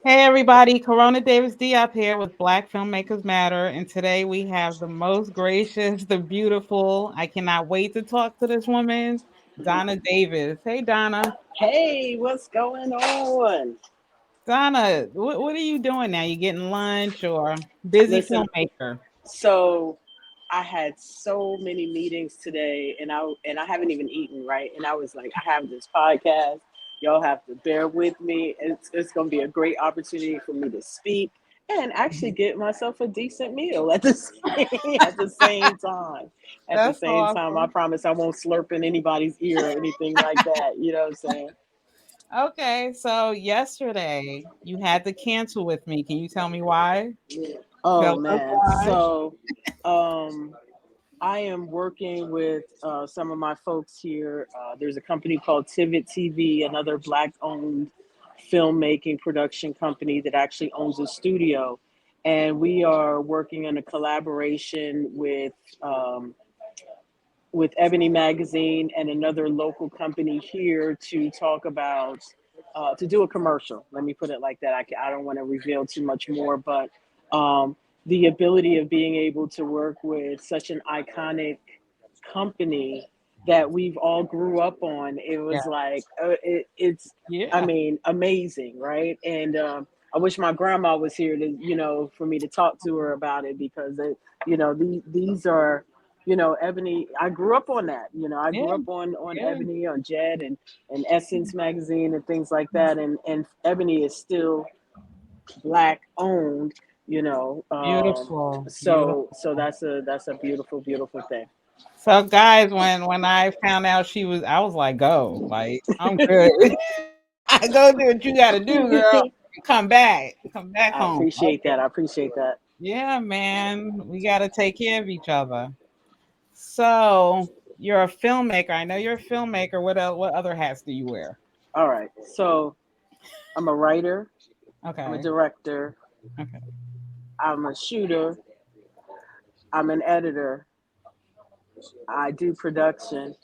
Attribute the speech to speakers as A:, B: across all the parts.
A: Hey everybody, Corona Davis D up here with Black Filmmakers Matter, and today we have the most gracious, the beautiful. I cannot wait to talk to this woman, Donna Davis. Hey Donna.
B: Hey, what's going on?
A: Donna, what are you doing now? You getting lunch or busy
B: Listen,
A: filmmaker?
B: so I had so many meetings today and I haven't even eaten, right? And I was like, I have this podcast. Y'all have to bear with me. It's going to be a great opportunity for me to speak and actually get myself a decent meal at the at the same time. At the
A: That's
B: same time, I
A: awesome.
B: promise I won't slurp in anybody's ear or anything like that. You know what I'm saying?
A: Okay, so yesterday you had to cancel with me. Can you tell me why?
B: Oh
A: Tell us
B: man.
A: why.
B: Um I am working with some of my folks here. There's a company called Tivit TV, another black owned filmmaking production company that actually owns a studio. And we are working on a collaboration with Ebony Magazine and another local company here to talk about, to do a commercial. Let me put it like that. I don't want to reveal too much more, but the ability of being able to work with such an iconic company that we've all grew up on, it
A: Yeah.
B: was like, it's, I
A: Yeah.
B: mean, amazing, right? And I wish my grandma was here to, for me to talk to her about it because, these are, Ebony. I grew up on that. I
A: Yeah.
B: grew up on
A: Yeah.
B: Ebony, on Jed, and Essence magazine and things like that. And Ebony is still black owned. You know, um,
A: Beautiful.
B: so
A: Beautiful.
B: so that's a beautiful, beautiful thing.
A: So guys, when I found out she was, I was like, go, like I'm good. I go do what you got to do, girl. Come back
B: I
A: home.
B: appreciate that.
A: Okay.
B: I appreciate that.
A: Yeah, man, we got to take care of each other. So you're a filmmaker. I know you're a filmmaker. What else? What other hats do you wear?
B: All right. So I'm a writer. I'm a
A: Okay.
B: director.
A: Okay.
B: I'm a shooter. I'm an editor. I do production.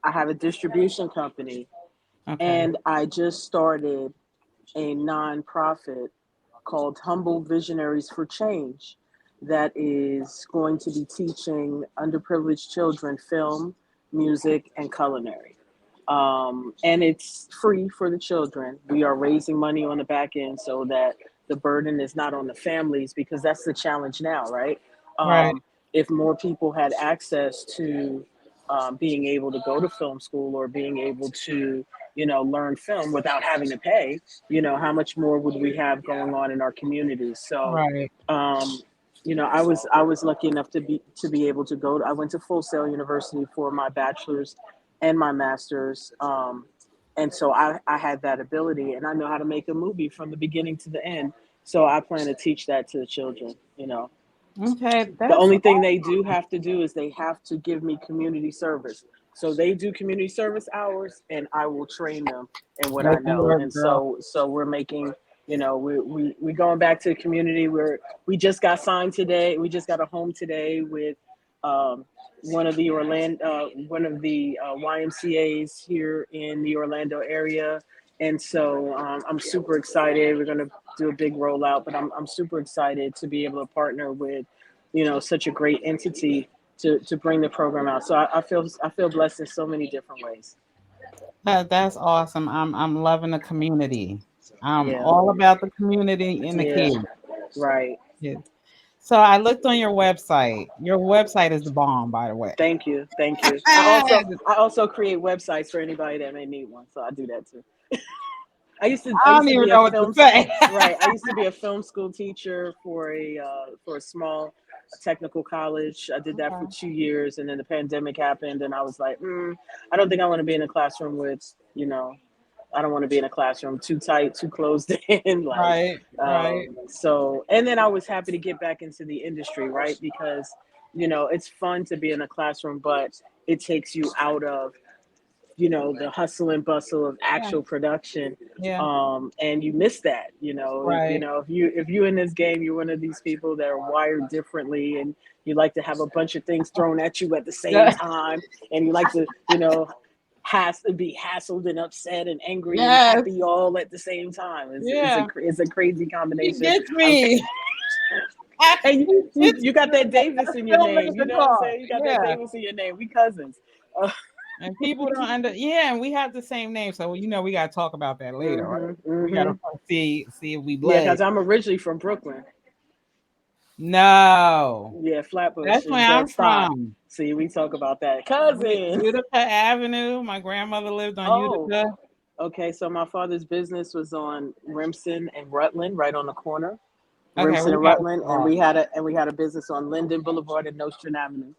B: I have a distribution company,
A: Okay.
B: and I just started a nonprofit called Humble Visionaries for Change that is going to be teaching underprivileged children film, music, and culinary. And it's free for the children. We are raising money on the back end so that the burden is not on the families because that's the challenge now, right?
A: Right.
B: If more people had access to being able to go to film school or being able to, learn film without having to pay, how much more would we have going on in our communities? So,
A: Right.
B: um, I was lucky enough to be able to go. I went to Full Sail University for my bachelor's and my master's, and so I had that ability, and I know how to make a movie from the beginning to the end. So I plan to teach that to the children.
A: Okay.
B: The
A: That's
B: only thing they do have to do is they have to give me community service. So they do community service hours, and I will train them in what I
A: good
B: know.
A: work,
B: And
A: girl.
B: so we're making, we going back to the community. We just got signed today. We just got a home today with um, one of the YMCA's here in the Orlando area. And so I'm super excited. We're going to do a big rollout, but I'm super excited to be able to partner with, such a great entity to bring the program out. So I feel blessed in so many different ways.
A: That's awesome. I'm loving the community. I'm
B: Yeah,
A: all about the community and the
B: yeah,
A: kids.
B: right.
A: Kids. So I looked on your website. Your website is the bomb, by the way.
B: Thank you, thank you. I also create websites for anybody that may need one, so I do that too. I
A: I
B: used
A: don't
B: to
A: even
B: be a
A: know what to
B: film
A: say.
B: right. I used to be a film school teacher for a small technical college. I did that for
A: Okay.
B: 2 years, and then the pandemic happened, and I was like, I don't think I want to be in a classroom with I don't want to be in a classroom too tight, too closed in. Like,
A: Right, right.
B: and then I was happy to get back into the industry, right? Because, it's fun to be in a classroom, but it takes you out of, the hustle and bustle of
A: Yeah,
B: actual production.
A: yeah,
B: And you miss that,
A: right.
B: if you in this game, you're one of these people that are wired differently, and you like to have a bunch of things thrown at you at the same
A: Yeah.
B: time, and you like to, has to be hassled and upset and angry and
A: Yes.
B: happy all at the same time.
A: Yeah.
B: It's a crazy
A: He
B: combination.
A: gets me.
B: And
A: He gets
B: you got
A: me.
B: that Davis
A: That's
B: in your name. You
A: filmmaker
B: know what I'm
A: talk.
B: saying? You got that
A: Yeah.
B: Davis in your name. We cousins. Uh,
A: And people don't yeah, and we have the same name. So we gotta talk about that later, right?
B: hmm
A: We gotta
B: hmm
A: see if we
B: Yeah,
A: blood.
B: because I'm originally from Brooklyn.
A: No.
B: Yeah, Flatbush
A: That's
B: and
A: where I'm
B: Bed-Stuy.
A: from.
B: See, we talk about that. Cousin.
A: Utica Avenue. My grandmother lived on
B: Oh,
A: Utica.
B: okay. So my father's business was on Remsen and Rutland, right on the corner.
A: Okay,
B: Remsen
A: we
B: and
A: got
B: Rutland, and
A: wrong.
B: we had a business on Linden Boulevard and Nostrand Avenue.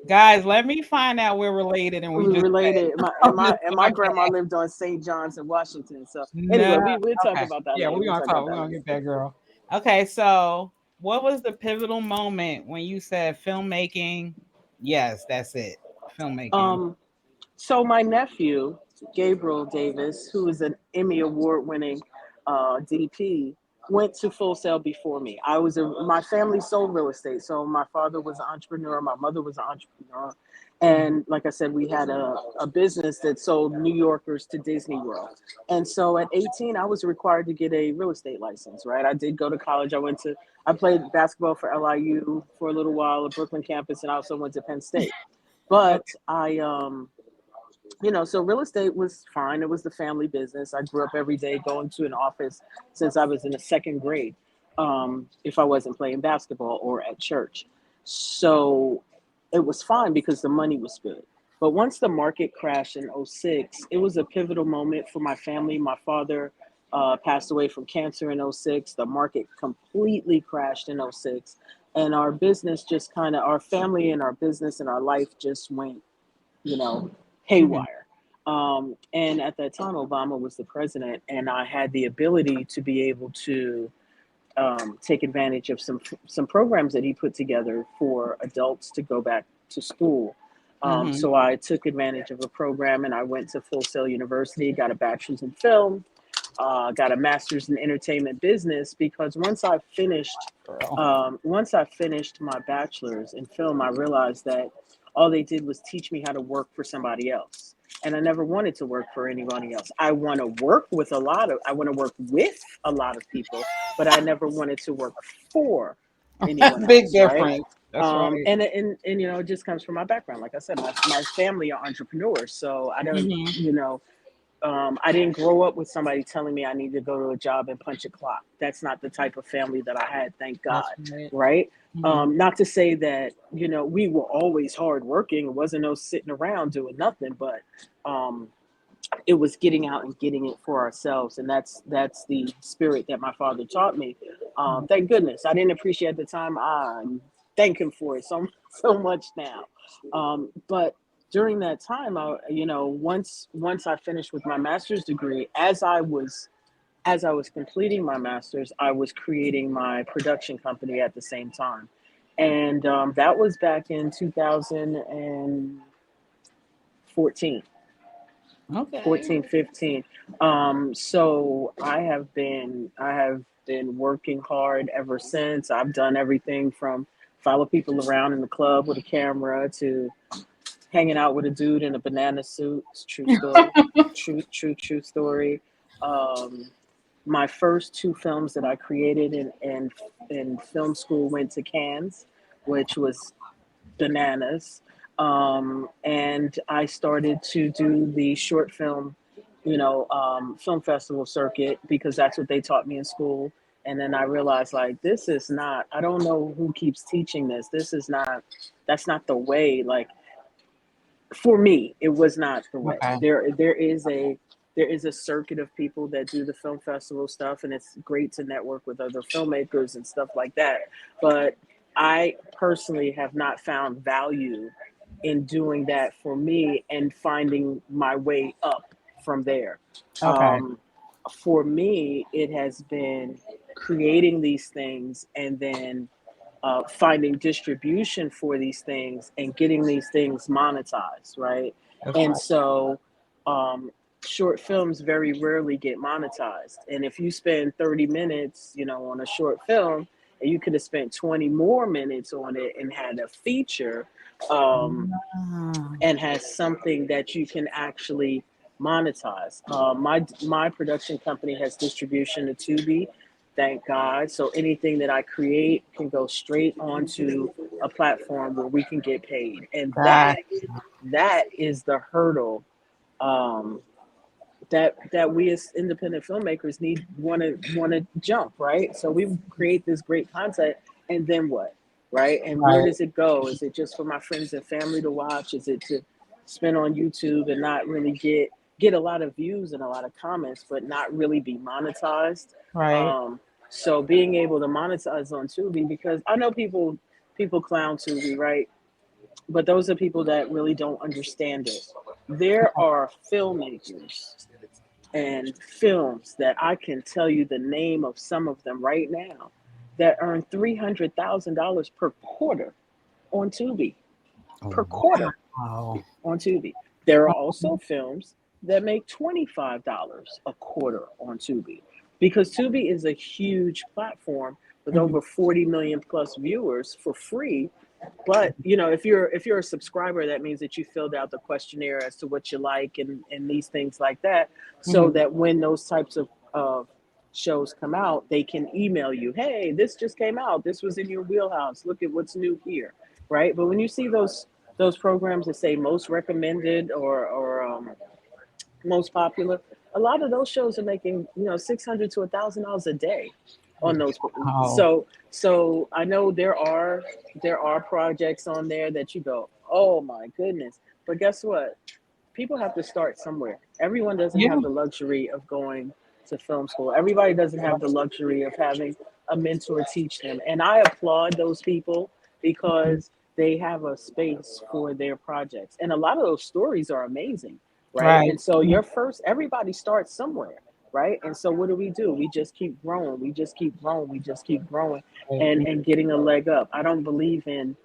A: Guys, let me find out we're related and we
B: We
A: just
B: related.
A: on this
B: And my grandma
A: podcast.
B: lived on St. John's in Washington. So
A: No.
B: anyway, we'll talk
A: Okay.
B: about that
A: Yeah,
B: later.
A: we're
B: We'll
A: gonna
B: talk about
A: talk. We're
B: that
A: gonna
B: later.
A: get that girl. Okay, so what was the pivotal moment when you said filmmaking? Yes, that's it. Filmmaking.
B: Um, so my nephew, Gabriel Davis, who is an Emmy Award winning DP, went to Full Sail before me. My family sold real estate. So my father was an entrepreneur, my mother was an entrepreneur.
A: Mhm.
B: And like I said, we had a business that sold New Yorkers to Disney World. And so at 18, I was required to get a real estate license, right? I did go to college. I played basketball for LIU for a little while at Brooklyn campus, and I also went to Penn State. But
A: Okay.
B: so real estate was fine. It was the family business. I grew up every day going to an office since I was in the second grade, if I wasn't playing basketball or at church. So it was fine because the money was good. But once the market crashed in '06, it was a pivotal moment for my family. My father passed away from cancer in '06. The market completely crashed in '06. And our business just kind of, our family and our business and our life just went, you know,
A: Mhm.
B: haywire. And at that time, Obama was the president, and I had the ability to be able to take advantage of some programs that he put together for adults to go back to school.
A: Mhm.
B: So I took advantage of a program, and I went to Full Sail University, got a bachelor's in film, got a master's in entertainment business. Because
A: Girl.
B: once I finished my bachelor's in film, I realized that all they did was teach me how to work for somebody else. And I never wanted to work for anybody else. I want to work with a lot of people, but I never wanted to work for anyone
A: Big
B: else, right?
A: difference. That's right.
B: It just comes from my background. Like I said, my family are entrepreneurs, so
A: Mhm.
B: I didn't grow up with somebody telling me I need to go to a job and punch a clock. That's not the type of family that I had, thank
A: That's
B: God,
A: right.
B: right?
A: Mhm.
B: Not to say that, we were always hardworking. It wasn't no sitting around doing nothing, but um, it was getting out and getting it for ourselves. And that's the spirit that my father taught me.
A: Mhm.
B: Thank goodness. I didn't appreciate at the time. I thank him for it so much now. But during that time, once I finished with my master's degree, as I was completing my master's, I was creating my production company at the same time. And that was back in 2014,
A: Okay.
B: 14, 15. So I have been working hard ever since. I've done everything from follow people around in the club with a camera to hanging out with a dude in a banana suit. It's a true story. True story. Um, my first two films that I created in film school went to Cannes, which was bananas. And I started to do the short film, film festival circuit because that's what they taught me in school. And then I realized, like, this is not, I don't know who keeps teaching this. That's not the way. Like, for me, it was not the way.
A: Okay.
B: There is a circuit of people that do the film festival stuff, and it's great to network with other filmmakers and stuff like that. But I personally have not found value in doing that for me and finding my way up from there.
A: Okay.
B: Um, for me, it has been creating these things and then finding distribution for these things and getting these things monetized, right?
A: That's
B: And
A: right.
B: so, um, short films very rarely get monetized. And if you spend 30 minutes, on a short film, and you could have spent 20 more minutes on it and had a feature, um,
A: Ah,
B: and has something that you can actually monetize. My production company has distribution to Tubi, thank God. So anything that I create can go straight onto a platform where we can get paid, and
A: gosh,
B: that is the hurdle, um, that we as independent filmmakers need want to jump, right? So we create this great content, and then what, right? And where
A: right,
B: does it go? Is it just for my friends and family to watch? Is it to spend on YouTube and not really get a lot of views and a lot of comments, but not really be monetized?
A: right,
B: Um, so being able to monetize on Tubi, because I know people clown Tubi, right? But those are people that really don't understand it. There are filmmakers and films that I can tell you the name of some of them right now that earn $300,000 per quarter on Tubi, per quarter
A: wow,
B: on Tubi. There are also films that make $25 a quarter on Tubi, because Tubi is a huge platform with
A: mhm,
B: over 40 million plus viewers for free. But if you're a subscriber, that means that you filled out the questionnaire as to what you like, and these things like that, so
A: mhm,
B: that when those types of shows come out, they can email you, hey, this just came out, this was in your wheelhouse, look at what's new here, right? But when you see those programs that say most recommended, or most popular, a lot of those shows are making $600 to $1,000 a day on those.
A: wow,
B: So I know there are projects on there that you go, oh my goodness. But guess what? People have to start somewhere. Everyone doesn't
A: yeah,
B: have the luxury of going to film school. Everybody doesn't have the luxury of having a mentor teach them. And I applaud those people,
A: mhm,
B: because they have a space for their projects. And a lot of those stories are amazing, right?
A: right,
B: And so
A: mhm,
B: everybody starts somewhere, right? And so what do? We just keep growing. We just keep growing. We just keep growing,
A: right,
B: and getting a leg up. I don't believe in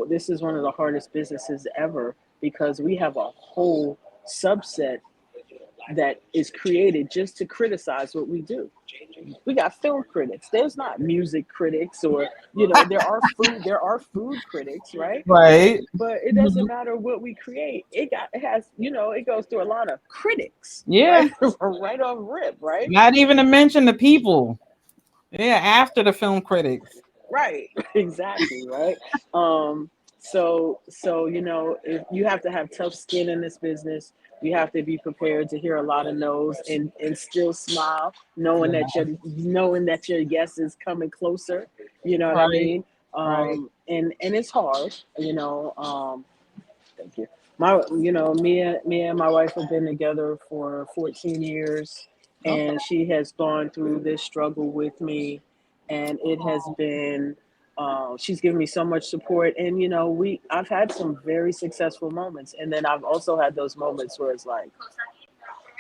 B: this is one of the hardest businesses ever, because we have a whole subset that is created just to criticize what we do. We got film critics. There's not music critics, or there are food critics, right?
A: right,
B: But it doesn't
A: mhm,
B: matter what we create. It goes through a lot of critics, right?
A: yeah.
B: Right off rip, right?
A: Not even to mention the people. Yeah, after the film critics.
B: Right, exactly, right. So if you have to have tough skin in this business, you have to be prepared to hear a lot of no's, and still smile, knowing
A: Yeah,
B: that your yes is coming closer. You know what I
A: right,
B: mean?
A: right.
B: And it's hard. Thank you. Me and my wife have been together for 14 years,
A: Okay.
B: and she has gone through this struggle with me, and it has been. She's given me so much support, and I've had some very successful moments, and then I've also had those moments where it's like,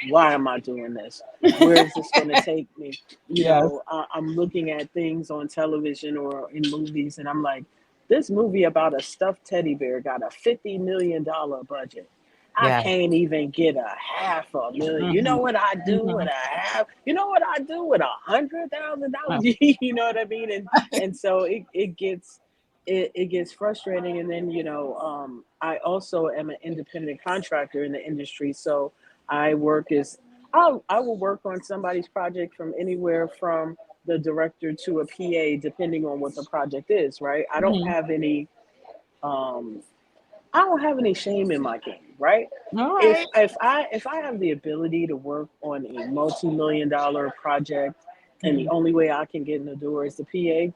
B: why am I doing this? Where is this going to take me?
A: Yes.
B: I'm looking at things on television or in movies, and I'm like, this movie about a stuffed teddy bear got a $50 million budget. I
A: Yeah.
B: can't even get a half a million. You know
A: Mhm,
B: what I do with
A: mhm.
B: a half? You know what I do with $100,000?
A: Uh,
B: You know what I mean? And so it gets frustrating. And then I also am an independent contractor in the industry, so I work as I will work on somebody's project from anywhere from the director to a PA, depending on what the project is. Right?
A: mhm.
B: Um, I don't have any shame in my game. Right?
A: All
B: If
A: right.
B: if I have the ability to work on a multi-million-dollar project, and the
A: Mhm.
B: only way I can get in the door is the PA,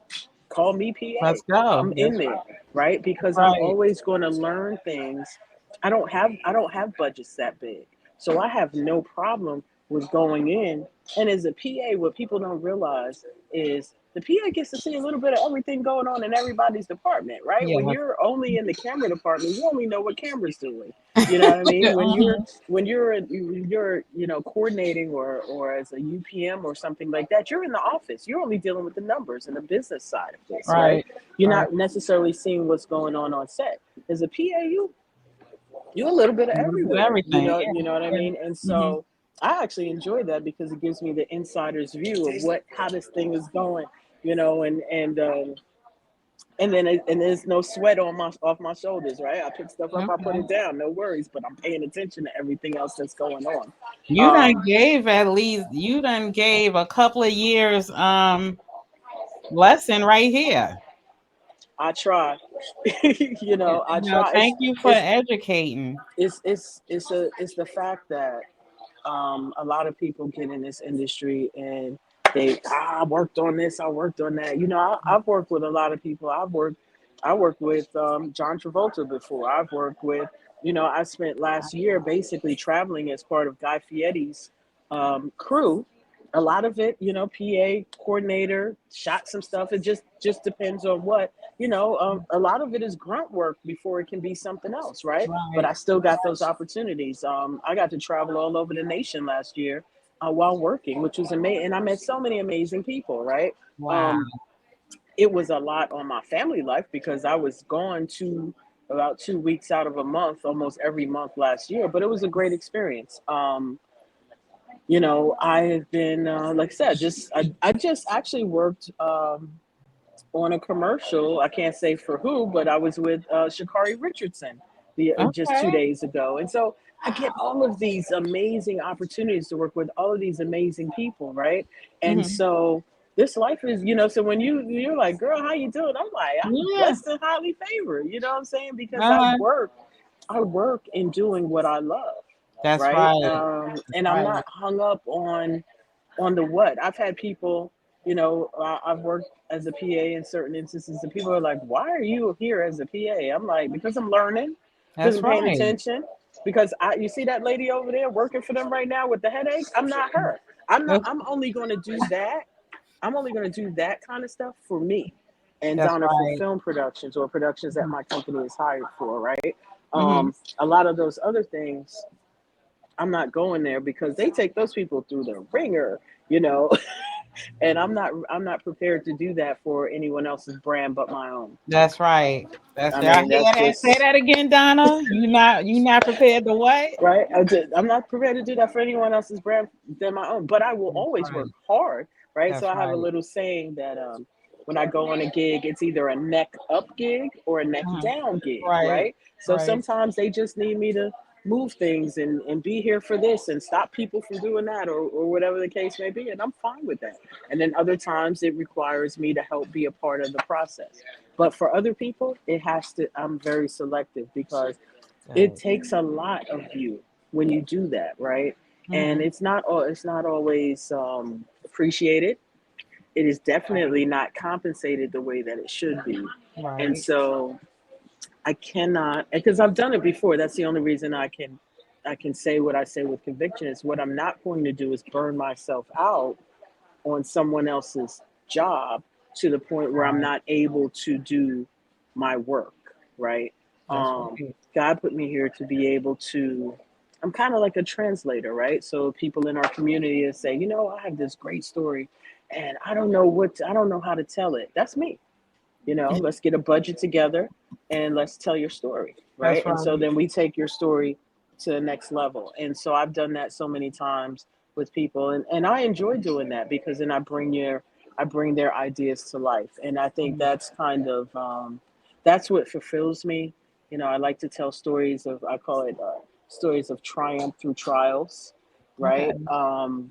B: call me PA.
A: Let's go.
B: I'm in
A: That's
B: there, right? Because I'm
A: right.
B: always going to learn things. I don't have budgets that big, so I have no problem with going in. And as a PA, what people don't realize is the PA gets to see a little bit of everything going on in everybody's department, right? When
A: Yes.
B: you're only in the camera department, you only know what camera's doing. You know what I mean? When you're
A: Mhm.
B: when you're coordinating, or as a UPM or something like that, you're in the office. You're only dealing with the numbers and the business side of this, right?
A: Right.
B: You're
A: Right.
B: not necessarily seeing what's going on set. As a PA, you're a little bit of
A: A little bit of
B: everywhere. You
A: everything.
B: know,
A: Yeah.
B: you know what I
A: Yeah.
B: mean? And
A: Mhm.
B: so I actually enjoy that, because it gives me the insider's view of how this thing is going. And and there's no sweat on my off my shoulders, right? I pick stuff up, I put
A: Okay.
B: it down, no worries, but I'm paying attention to everything else that's going on.
A: You done
B: Um,
A: gave at least you done gave a couple of years lesson right here.
B: I try, I
A: No,
B: try.
A: thank you for educating.
B: It's the fact that a lot of people get in this industry and I worked on this, I worked on that. I've worked with a lot of people. I worked with John Travolta before. I've worked with, I spent last year basically traveling as part of Guy Fieri's crew. A lot of it, PA coordinator, shot some stuff. It just depends on what, a lot of it is grunt work before it can be something else, right? But
A: Right.
B: I still got those opportunities. I got to travel all over the nation last year while working, which was amazing. And I met so many amazing people, right?
A: Wow.
B: Um, it was a lot on my family life because I was gone about 2 weeks out of a month, almost every month last year. But it was a great experience. I have been, like I said, I just actually worked on a commercial. I can't say for who, but I was with Shakari Richardson just
A: Okay.
B: 2 days ago, and so I get all of these amazing opportunities to work with all of these amazing people, right? And
A: Hmm.
B: so this life is, so when you're like, girl, how you doing? I'm like, I'm
A: Yeah.
B: blessed and highly favored. You know what I'm saying? Because
A: Uh,
B: I work in doing what I love,
A: that's
B: right?
A: right. That's
B: And I'm
A: right.
B: not hung up on the what. I've had people, I've worked as a PA in certain instances, and people are like, "Why are you here as a PA?" I'm like, "Because I'm learning, because
A: That's
B: I'm paying
A: right.
B: attention, because you see that lady over there working for them right now with the headache. I'm not her. I'm not.
A: That's,
B: I'm only going to do that. I'm only going to do that kind of stuff for me, and
A: that's
B: Donna for
A: right.
B: film productions or productions that my company is hired for, right?
A: Hmm.
B: A lot of those other things, I'm not going there because they take those people through the ringer, you know. And I'm not prepared to do that for anyone else's brand but my own.
A: That's right. That's
B: I
A: right. I
B: mean,
A: hear
B: that's
A: that. Say
B: just
A: that again, Donna. You not prepared to what?
B: right. I'm not prepared to do that for anyone else's brand than my own. But I will
A: That's
B: always
A: right.
B: work hard, right? So
A: That's
B: I have a
A: right.
B: little saying that when I go on a gig, it's either a neck up gig or a neck
A: Mhm.
B: down gig,
A: Right.
B: right? So
A: Right.
B: sometimes they just need me to move things and be here for this and stop people from doing that or whatever the case may be. And I'm fine with that. And then other times it requires me to help be a part of the process. But for other people, I'm very selective because it
A: Right.
B: takes a lot of you when you do that, right? And
A: Hmm.
B: it's not always appreciated. It is definitely not compensated the way that it should be. And
A: Right.
B: so I cannot, because I've done it before. That's the only reason I can say what I say with conviction. Is what I'm not going to do is burn myself out on someone else's job to the point where I'm
A: Right.
B: not able to do my work, right?
A: That's
B: Um,
A: right.
B: God put me here to be able to, I'm kind of like a translator, right? So people in our community say, I have this great story and I don't know how to tell it. That's me. Let's get a budget together and let's tell your story, right?
A: That's
B: And so
A: right.
B: then we take your story to the next level. And so I've done that so many times with people, and I enjoy doing that because then I bring their ideas to life, and I think
A: Mhm.
B: that's kind of that's what fulfills me. I like to tell stories of I call it stories of triumph through trials, right?
A: Okay.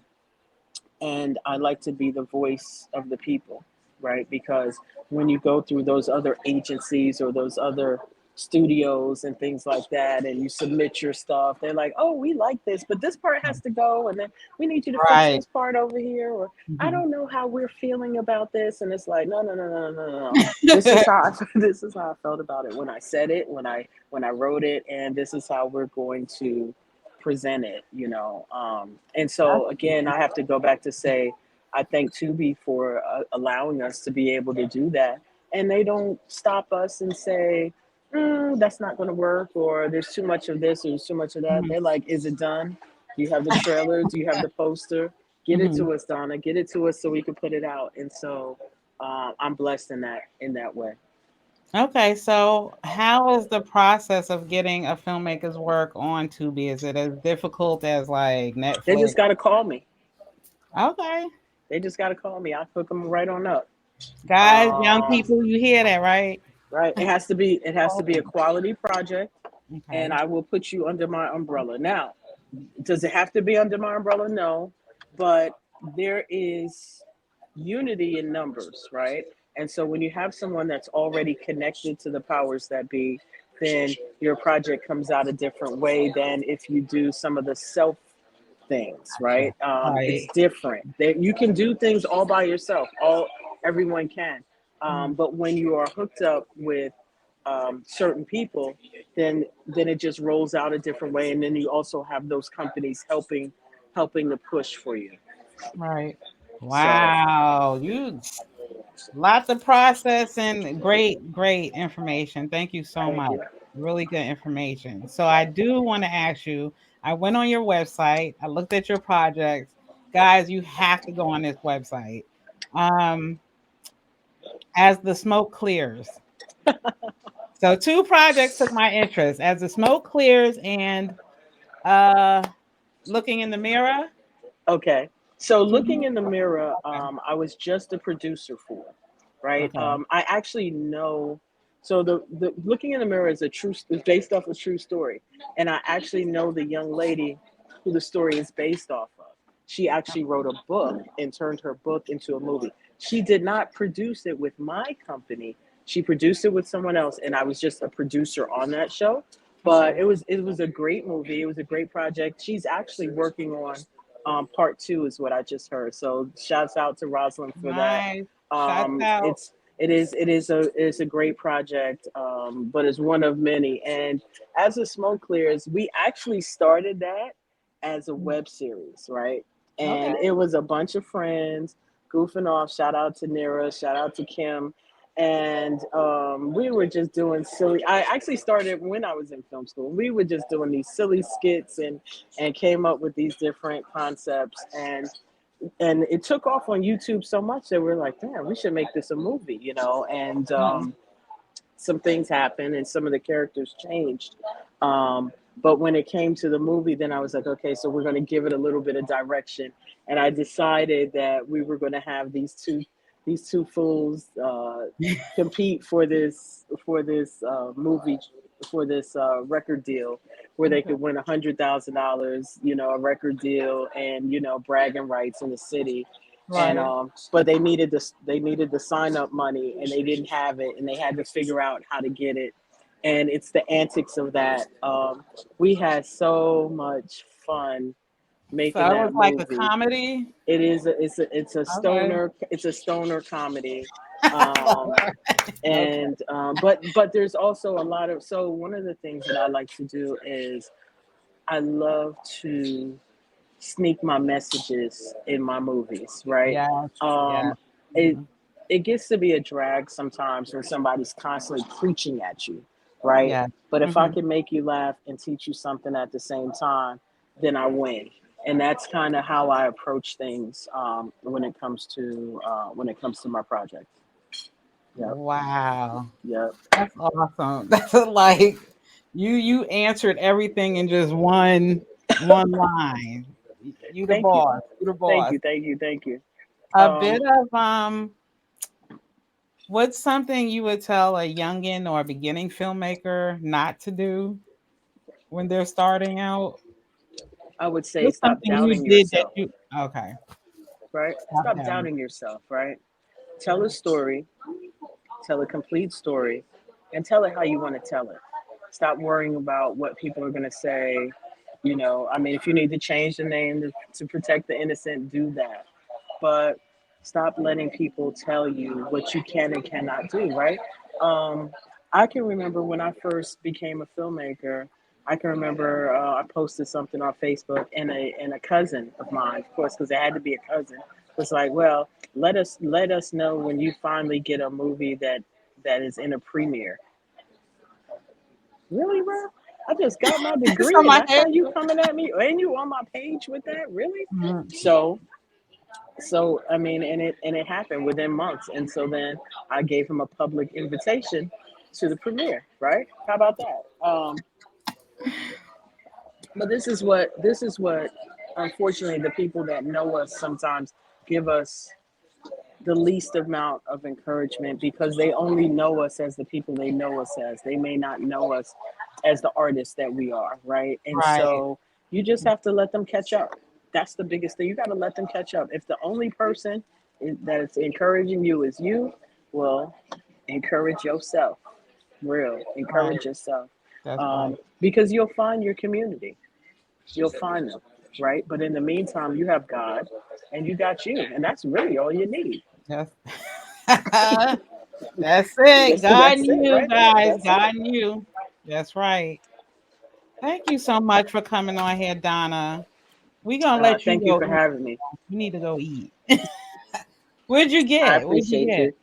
B: And I like to be the voice of the people, right? Because when you go through those other agencies or those other studios and things like that, and you submit your stuff, they're like, "Oh, we like this, but this part has to go, and then we need you to fix
A: Right.
B: this part over here," or "I
A: Mhm.
B: don't know how we're feeling about this," and it's like, "No, no, no, no, no, no, no. This is how this is how I felt about it when I said it, when I wrote it, and this is how we're going to present it. And so again, I have to go back to say I thank Tubi for allowing us to be able to do that, and they don't stop us and say that's not going to work, or there's too much of this or there's too much of that.
A: Mhm.
B: They're like, is it done? Do you have the trailer? Do you have the poster? Get it
A: Mhm.
B: to us, Donna. Get it to us so we can put it out. And so I'm blessed in that way.
A: Okay, so how is the process of getting a filmmaker's work on Tubi? Is it as difficult as like
B: They just
A: Netflix?
B: got to call me.
A: Okay.
B: They just got to call me. I hook them right on up.
A: Guys, young
B: Um,
A: people, you hear that, right?
B: right. It has to be a
A: Spoken.
B: quality project, and
A: Okay.
B: I will put you under my umbrella. Now, does it have to be under my umbrella? No, but there is unity in numbers, right? And so when you have someone that's already connected to the powers that be, then your project comes out a different way than if you do some of the self things,
A: Gotcha.
B: right? It's
A: Right.
B: different. That you can do things all by yourself. Everyone can,
A: Mhm.
B: but when you are hooked up with certain people, then it just rolls out a different way, and then you also have those companies helping to push for you.
A: Right.
B: So
A: Wow. You lots of process and great information. Thank you so
B: thank
A: much.
B: you.
A: Really good information. So I do want to ask you, I went on your website, I looked at your projects. Guys, you have to go on this website. Um, as the smoke clears. So two projects took my interest. As the smoke clears and uh looking in the mirror.
B: Okay. So
A: Two
B: looking in the mirror,
A: okay.
B: I was just a producer for, right?
A: Okay.
B: I actually know. So the looking in the mirror is based off a true story, and I actually know the young lady who the story is based off of. She actually wrote a book and turned her book into a movie. She did not produce it with my company. She produced it with someone else, and I was just a producer on that show. But
A: Okay.
B: it was a great movie. It was a great project. She's actually working on part two is what I just heard. So shouts out to Rosalind for that.
A: Nice. Shots out.
B: It's a great project, but it's one of many. And as the smoke clears, we actually started that as a web series, right?
A: Okay.
B: And it was a bunch of friends goofing off. Shout out to Nira. Shout out to Kim. And we were just doing silly. I actually started when I was in film school. We were just doing these silly skits and came up with these different concepts, and it took off on YouTube so much that we're like, damn, we should make this a movie, you know. And
A: Mhm.
B: some things happened and some of the characters changed. But when it came to the movie, then I was like, okay, so we're going to give it a little bit of direction. And I decided that we were going to have these two fools compete for this movie for this record deal where they
A: Okay.
B: could win $100,000, you know, a record deal, and you know, bragging rights in the city. And
A: Right.
B: but they needed the sign up money, and they didn't have it, and they had to figure out how to get it. And it's the antics of that. We had so much fun
A: So
B: making
A: it was
B: that
A: like a
B: movie.
A: comedy. Okay.
B: It's a stoner comedy. Um,
A: Okay.
B: and but there's also a lot of, so one of the things that I like to do is I love to sneak my messages in my movies, right?
A: Yes.
B: Um,
A: Yes.
B: it
A: Mhm.
B: it gets to be a drag sometimes when somebody's constantly preaching at you, right?
A: Yes.
B: But if I
A: Mhm.
B: can make you laugh and teach you something at the same time, then I win. And that's kind of how I approach things when it comes to my project. Yep,
A: Wow.
B: yep.
A: That's awesome. That's like you answered everything in just one line. You the
B: Thank you,
A: boss. You the boss.
B: thank you.
A: A
B: Um,
A: bit of what's something you would tell a youngin or a beginning filmmaker not to do when they're starting out?
B: I would say
A: What's
B: stop
A: something you
B: doubting
A: did that
B: yourself,
A: you okay.
B: right?
A: Stop
B: Stop
A: doubting.
B: doubting yourself, right? Tell a story, tell a complete story, and tell it how you want to tell it. Stop worrying about what people are going to say. You know, I mean, if you need to change the name to protect the innocent, do that. But stop letting people tell you what you can and cannot do, right? Um, I can remember when I first became a filmmaker. I can remember I posted something on Facebook, and a cousin of mine, of course, because it had to be a cousin, was like, "Well, let us know when you finally get a movie that is in a premiere." Really, bro? I just got my
A: So
B: degree, and
A: my
B: that's
A: head.
B: how you coming at me, and you on my page with that? Really?
A: Mhm.
B: So I mean, and it happened within months, and so then I gave him a public invitation to the premiere, right? How about that? But this is what unfortunately the people that know us sometimes give us the least amount of encouragement because they only know us as the people they know us as. They may not know us as the artists that we are, right? And
A: Right.
B: so you just have to let them catch up. That's the biggest thing. You got to let them catch up. If the only person that is encouraging you is you, well, encourage yourself. Real,
A: Right.
B: encourage yourself,
A: That's right.
B: because you'll find your community. You'll find them, right? But in the meantime, you have God, and you got you, and that's really all you need.
A: That's that's it. God
B: That's
A: and
B: it
A: you
B: right there.
A: guys.
B: That's it.
A: God and you. That's right. Thank you so much for coming on here, Donna. We're gonna let you
B: Thank you
A: go
B: for
A: eat.
B: having me.
A: You need to go eat. What'd you
B: I
A: get? What'd you
B: appreciate
A: get?
B: you.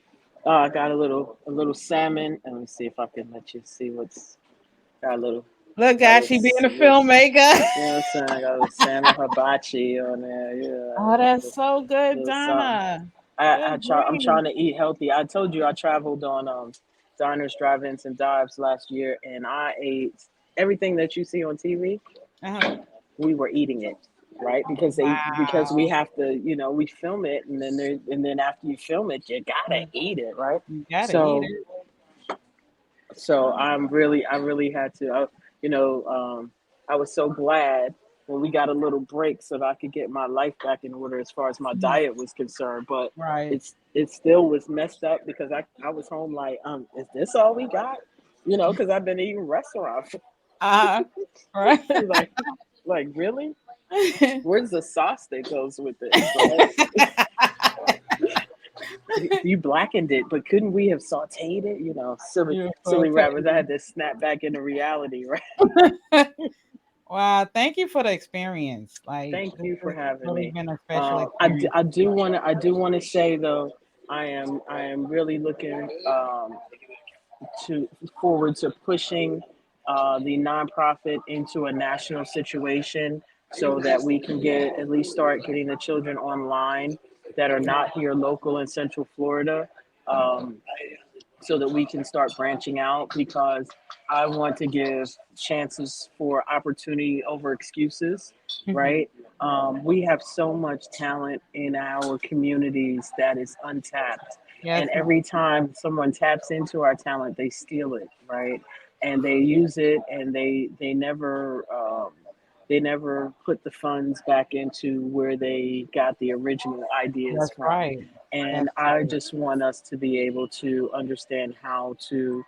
B: I got a little salmon, and let me see if I can let you see what's got a little
A: Look,
B: got a
A: guys,
B: little,
A: she being a
B: little
A: filmmaker.
B: you know what I'm saying? I got a little salmon hibachi on there.
A: Oh,
B: Yeah,
A: that's so good,
B: little something.
A: Donna.
B: I
A: Good
B: try. I'm
A: grief.
B: trying to eat healthy. I told you I traveled on diners, drive-ins, and dives last year, and I ate everything that you see on TV.
A: Uh-huh.
B: We were eating it, right? Because we
A: Wow.
B: have to, we film it, and then after you film it, you gotta
A: Mm,
B: eat it, right?
A: you gotta eat
B: So
A: it.
B: I really had to. You know, um, I was so glad when we got a little break so that I could get my life back in order as far as my
A: Mhm.
B: diet was concerned. But
A: Right.
B: it still was messed up because I was home like, is this all we got? Because I've been eating restaurants.
A: Uh, right.
B: like really? Where's the sauce that goes with this, right? You blackened it, but couldn't we have sauteed it? Silly,
A: You're so
B: silly rappers. I had to snap back into reality, right?
A: Wow, thank you for the experience. Like
B: Thank
A: this
B: you for
A: has
B: having
A: really
B: me.
A: been a special experience.
B: I do want to say though, I am really looking to forward to pushing the nonprofit into a national situation so that we can at least start getting the children online that are not here local in Central Florida. Um, so that we can start branching out because I want to give chances for opportunity over excuses,
A: Mhm.
B: right? We have so much talent in our communities that is untapped.
A: Yes,
B: And
A: ma'am.
B: every time someone taps into our talent, they steal it, right? And they use it and they never put the funds back into where they got the original ideas
A: That's
B: from.
A: right.
B: And
A: That's
B: I
A: right.
B: just want us to be able to understand how to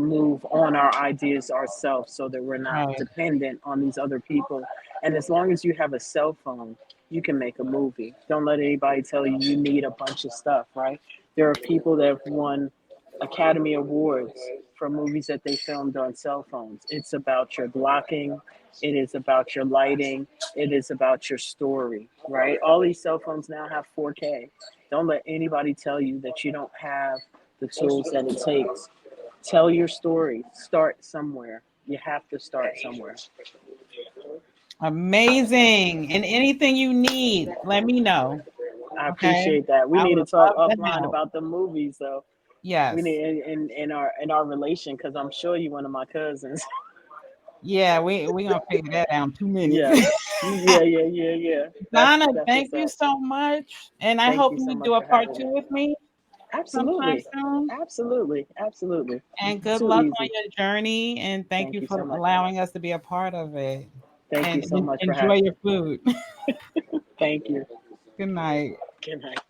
B: move on our ideas ourselves so that we're not
A: Right.
B: dependent on these other people. And as long as you have a cell phone, you can make a movie. Don't let anybody tell you you need a bunch of stuff, right? There are people that have won Academy Awards for movies that they filmed on cell phones. It's about your blocking, it is about your lighting, it is about your story, right? All these cell phones now have 4K. Don't let anybody tell you that you don't have the tools that it takes. Tell your story. Start somewhere. You have to start somewhere.
A: Amazing. And anything you need, let me know.
B: I
A: Okay.
B: appreciate that. We
A: I
B: need
A: would
B: to talk
A: love to
B: offline
A: help.
B: about the movies, though. We
A: Yes.
B: need in our relation because I'm sure you one of my cousins.
A: Yeah, we gonna figure that out in 2 minutes.
B: Yeah, yeah. That's
A: Donna,
B: that's
A: thank
B: what's
A: you
B: up.
A: so much. And I
B: Thank
A: hope
B: you so
A: you
B: much
A: do a
B: for
A: part
B: having
A: two
B: me.
A: with me sometime
B: Absolutely,
A: soon.
B: absolutely.
A: And good
B: Too
A: luck on
B: easy.
A: your journey. And thank
B: Thank
A: you
B: you
A: for
B: so much.
A: allowing us to be a part of it.
B: Thank you
A: And
B: so much for
A: enjoy
B: having me.
A: your food.
B: Thank you.
A: Good night.
B: Good night.